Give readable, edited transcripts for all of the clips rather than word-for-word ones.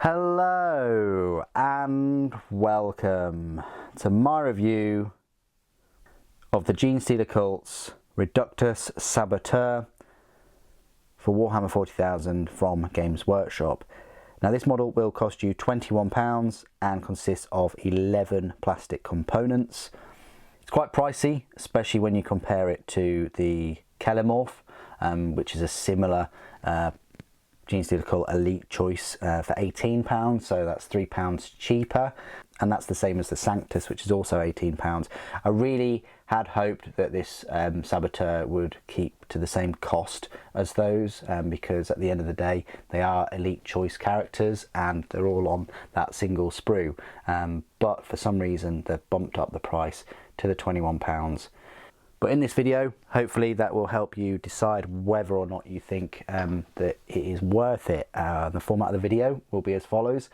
Hello and welcome to my review of the Genestealer Cults Reductus Saboteur for Warhammer 40,000 from Games Workshop. Now this model will cost you £21 and consists of 11 plastic components. It's quite pricey, especially when you compare it to the Kelimorph, which is a similar Genestealer Cult Elite Choice for £18, so that's £3 cheaper, and that's the same as the Sanctus, which is also £18. I really had hoped that this Saboteur would keep to the same cost as those, because at the end of the day they are Elite Choice characters and they're all on that single sprue, but for some reason they've bumped up the price to the £21. But in this video, hopefully that will help you decide whether or not you think that it is worth it. The format of the video will be as follows.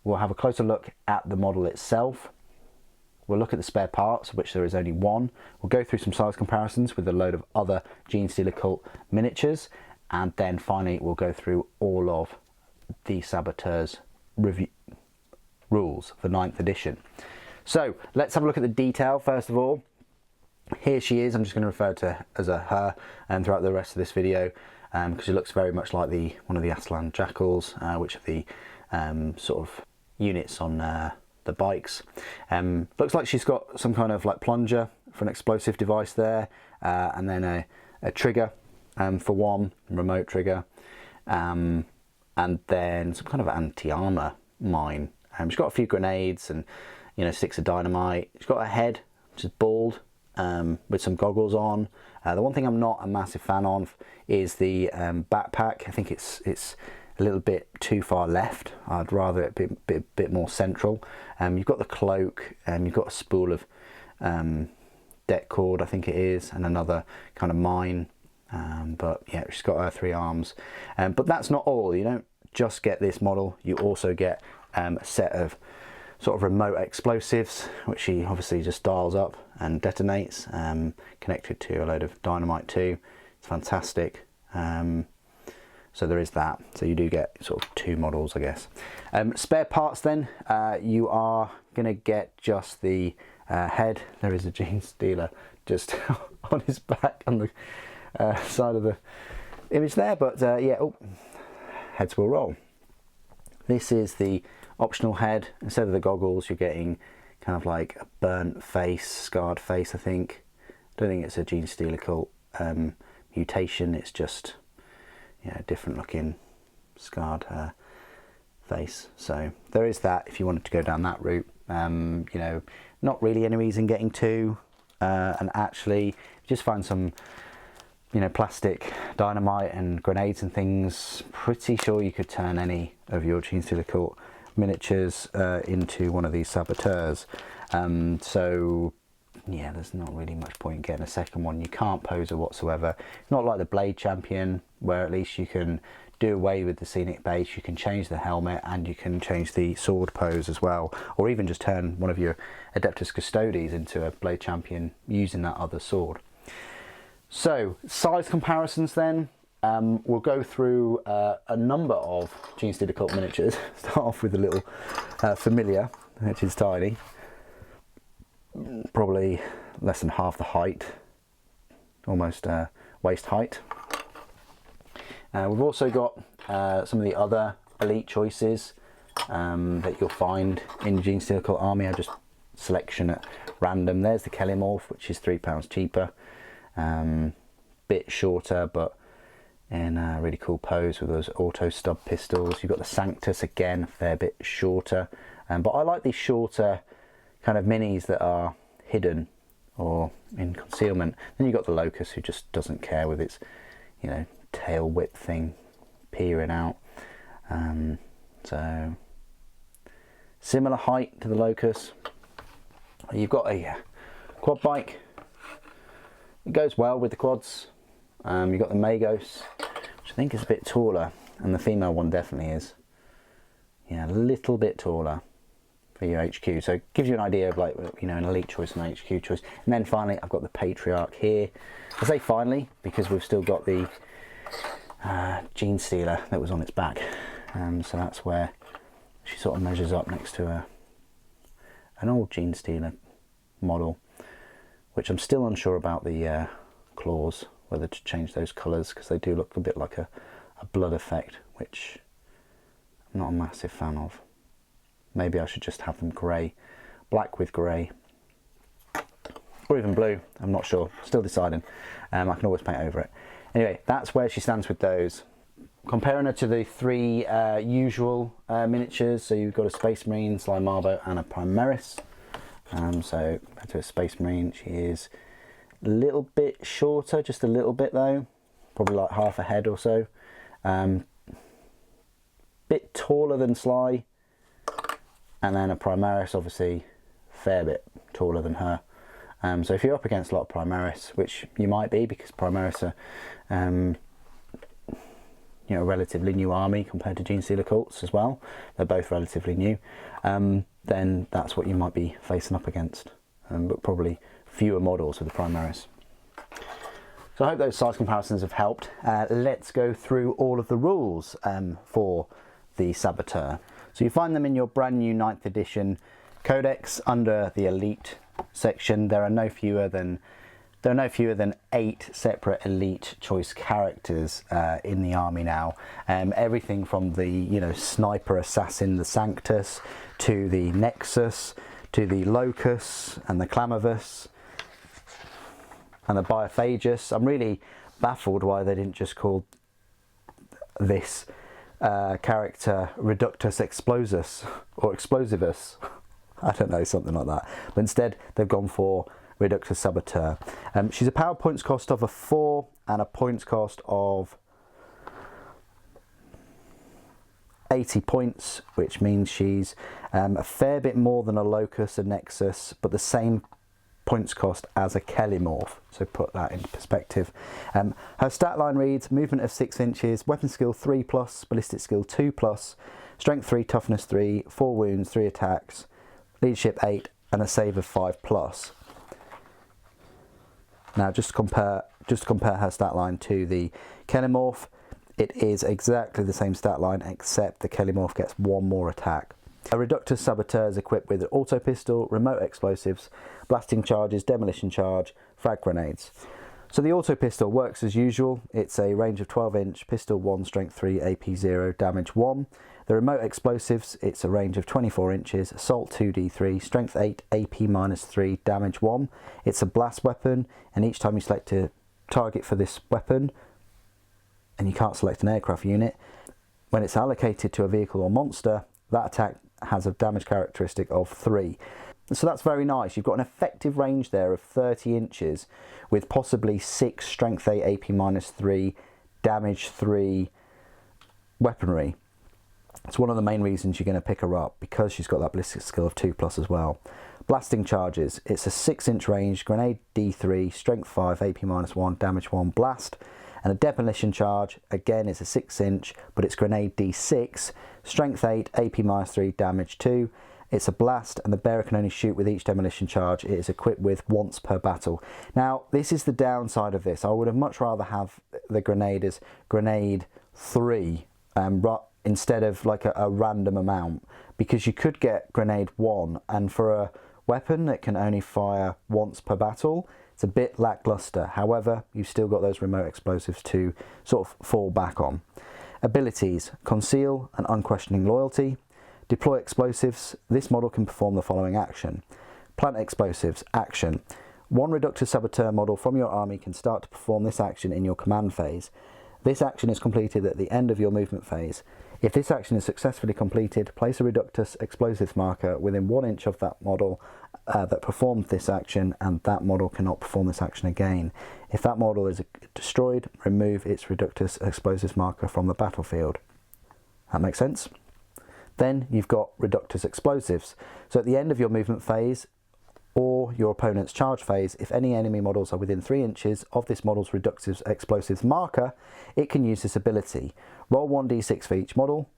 We'll have a closer look at the model itself. We'll look at the spare parts, of which there is only one. We'll go through some size comparisons with a load of other Genestealer Cult miniatures. And then finally, we'll go through all of the Saboteur's rules for 9th edition. So let's have a look at the detail first of all. Here she is. I'm just going to refer to her as a her throughout the rest of this video, because she looks very much like one of the Aslan Jackals, which are the sort of units on the bikes. Looks like she's got some kind of like plunger for an explosive device there, and then a trigger for one, remote trigger, and then some kind of anti-armor mine. She's got a few grenades and sticks of dynamite. She's got a head which is bald, with some goggles on. The one thing I'm not a massive fan of is the backpack. I think it's a little bit too far left. I'd rather it be a bit more central. You've got the cloak, you've got a spool of deck cord, I think it is, and another kind of mine. But yeah, she's got her 3 arms. But that's not all. You don't just get this model, you also get a set of sort of remote explosives, which she obviously just dials up and detonates, connected to a load of dynamite too. It's fantastic. So there is that. So you do get sort of 2 models, I guess. Spare parts then, you are going to get just the head. There is a Genestealer just on his back on the side of the image there, but yeah, heads will roll. This is the optional head. Instead of the goggles, you're getting kind of like a burnt face, scarred face, I think. Don't think it's a Genestealer Cult mutation, it's just a different looking scarred face. So there is that if you wanted to go down that route. Not really any reason getting 2, and actually just find some plastic dynamite and grenades and things. Pretty sure you could turn any of your Genestealer Cult miniatures into one of these saboteurs. So yeah, there's not really much point in getting a second one. You can't pose her whatsoever. It's not like the Blade Champion, where at least you can do away with the scenic base, you can change the helmet and you can change the sword pose as well, or even just turn one of your Adeptus Custodes into a Blade Champion using that other sword. So size comparisons then. We'll go through a number of Genestealer Cult miniatures. Start off with a little familiar, which is tiny, probably less than half the height, almost waist height. We've also got some of the other elite choices that you'll find in Genestealer Cult Army. I just selection at random. There's the Kelimorph, which is £3 cheaper, bit shorter, but in a really cool pose with those auto stub pistols. You've got the Sanctus, again a fair bit shorter, but I like these shorter kind of minis that are hidden or in concealment. Then you've got the Locust, who just doesn't care, with its tail whip thing peering out. So similar height to the Locust. You've got a quad bike. It goes well with the quads. You've got the Magos, which I think is a bit taller, and the female one definitely is. Yeah, a little bit taller for your HQ. So it gives you an idea of like, an elite choice and an HQ choice. And then finally, I've got the Patriarch here. I say finally because we've still got the Genestealer that was on its back. So that's where she sort of measures up next to an old Genestealer model, which I'm still unsure about the claws, whether to change those colours, because they do look a bit like a blood effect, which I'm not a massive fan of. Maybe I should just have them grey, black with grey, or even blue. I'm not sure, still deciding. I can always paint over it. Anyway, that's where she stands with those. Comparing her to the three usual miniatures, so you've got a Space Marine, Sly Marbo and a Primaris. So compared to a Space Marine, she is a little bit shorter, just a little bit though, probably like half a head or so. Bit taller than Sly, and then a Primaris, obviously a fair bit taller than her. So if you're up against a lot of Primaris, which you might be, because Primaris are you know, relatively new army compared to Genestealer Cults as well, they're both relatively new, then that's what you might be facing up against, but probably fewer models with the Primaris. So I hope those size comparisons have helped. Let's go through all of the rules for the Saboteur. So you find them in your brand new 9th edition codex under the Elite section. There are no fewer than 8 separate elite choice characters in the army now. Everything from the, you know, sniper assassin, the Sanctus, to the Nexus, to the Locus and the Clamavus and the Biophagus. I'm really baffled why they didn't just call this character Reductus Explosus or Explosivus. I don't know, something like that. But instead they've gone for Reductus Saboteur. She's a power points cost of a 4 and a points cost of 80 points, which means she's a fair bit more than a Locus, a Nexus, but the same points cost as a Kellimorph, so put that into perspective. Her stat line reads: movement of 6 inches, weapon skill 3+, ballistic skill 2+, strength 3, toughness 3, 4 wounds, 3 attacks, leadership 8, and a save of 5+. Now just to compare her stat line to the Kellimorph, it is exactly the same stat line, except the Kellimorph gets 1 more attack. A Reductus Saboteur is equipped with an auto pistol, remote explosives, blasting charges, demolition charge, frag grenades. So the auto pistol works as usual. It's a range of 12-inch, pistol 1, strength 3, AP 0, damage 1. The remote explosives, it's a range of 24 inches, assault 2d3, strength 8, AP -3, damage 1. It's a blast weapon, and each time you select a target for this weapon, and you can't select an aircraft unit, when it's allocated to a vehicle or monster, that attack has a damage characteristic of 3. So that's very nice. You've got an effective range there of 30 inches with possibly 6 strength 8, AP -3, damage 3 weaponry. It's one of the main reasons you're going to pick her up, because she's got that ballistic skill of 2+ as well. Blasting charges. It's a 6-inch range, grenade D3, strength 5, AP -1, damage 1, blast. And a demolition charge, again, is a 6-inch, but it's grenade D6, strength 8, AP -3, damage 2. It's a blast, and the bearer can only shoot with each demolition charge it is equipped with once per battle. Now, this is the downside of this. I would have much rather have the grenade as grenade 3 instead of like a random amount, because you could get grenade 1, and for a weapon that can only fire once per battle, it's a bit lackluster. However, you've still got those remote explosives to sort of fall back on. Abilities: conceal and unquestioning loyalty. Deploy explosives. This model can perform the following action. Plant explosives. Action: one Reductus Saboteur model from your army can start to perform this action in your command phase. This action is completed at the end of your movement phase. If this action is successfully completed, place a Reductus explosives marker within 1 inch of that model that performed this action, and that model cannot perform this action again. If that model is destroyed, remove its Reductus explosives marker from the battlefield. That makes sense? Then you've got Reductus explosives. So at the end of your movement phase or your opponent's charge phase, if any enemy models are within 3 inches of this model's Reductus explosives marker, it can use this ability. Roll 1d6 for each model,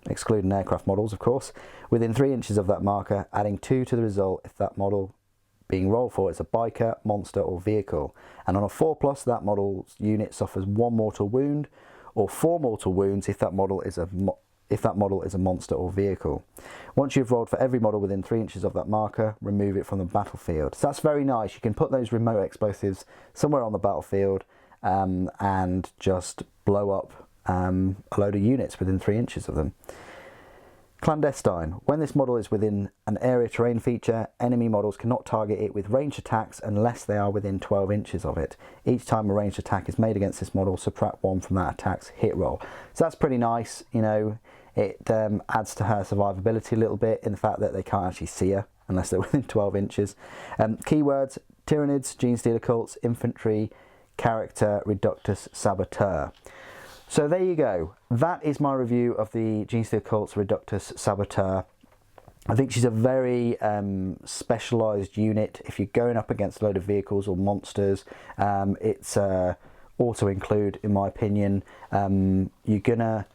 excluding aircraft models of course, within 3 inches of that marker, adding 2 to the result if that model being rolled for is a biker, monster or vehicle. And on a 4+, that model's unit suffers 1 mortal wound, or 4 mortal wounds if that model is if that model is a monster or vehicle. Once you've rolled for every model within 3 inches of that marker, remove it from the battlefield. So that's very nice. You can put those remote explosives somewhere on the battlefield and just blow up a load of units within 3 inches of them. Clandestine. When this model is within an area terrain feature, enemy models cannot target it with ranged attacks unless they are within 12 inches of it. Each time a ranged attack is made against this model, subtract 1 from that attack's hit roll. So that's pretty nice, you know. It adds to her survivability a little bit in the fact that they can't actually see her unless they're within 12 inches. Keywords: Tyranids, Genestealer Cults, Infantry, Character, Reductus Saboteur. So there you go. That is my review of the Genestealer Cults Reductus Saboteur. I think she's a very specialised unit. If you're going up against a load of vehicles or monsters, it's auto-include, in my opinion. You're gonna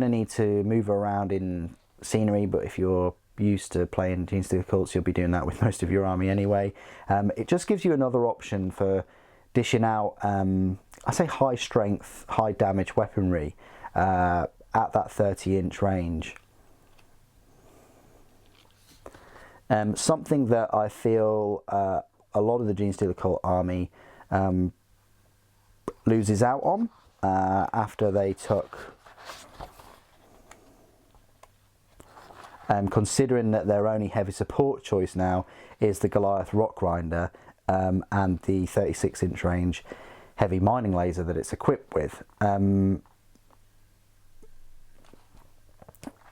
need to move around in scenery, but if you're used to playing Genestealer Cults, you'll be doing that with most of your army anyway. It just gives you another option for dishing out, I say high strength, high damage weaponry at that 30-inch range. Something that I feel a lot of the Genestealer Cult army loses out on after they took, considering that their only heavy support choice now is the Goliath Rock Grinder and the 36-inch range heavy mining laser that it's equipped with.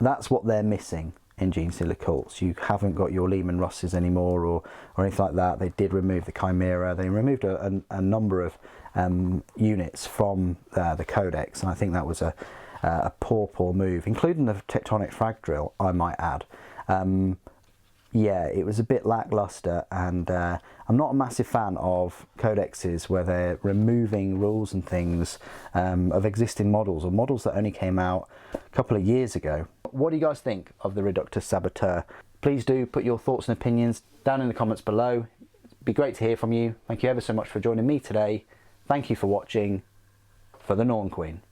That's what they're missing in Genestealer Cults. You haven't got your Lehman Russes anymore or anything like that. They did remove the Chimera. They removed a number of units from the Codex, and I think that was a poor move, including the Tectonic Frag Drill, I might add. Yeah, it was a bit lackluster, and I'm not a massive fan of codexes where they're removing rules and things of existing models, or models that only came out a couple of years ago. What do you guys think of the Reductus Saboteur? Please do put your thoughts and opinions down in the comments below. It'd be great to hear from you. Thank you ever so much for joining me today. Thank you for watching. For the Norn Queen.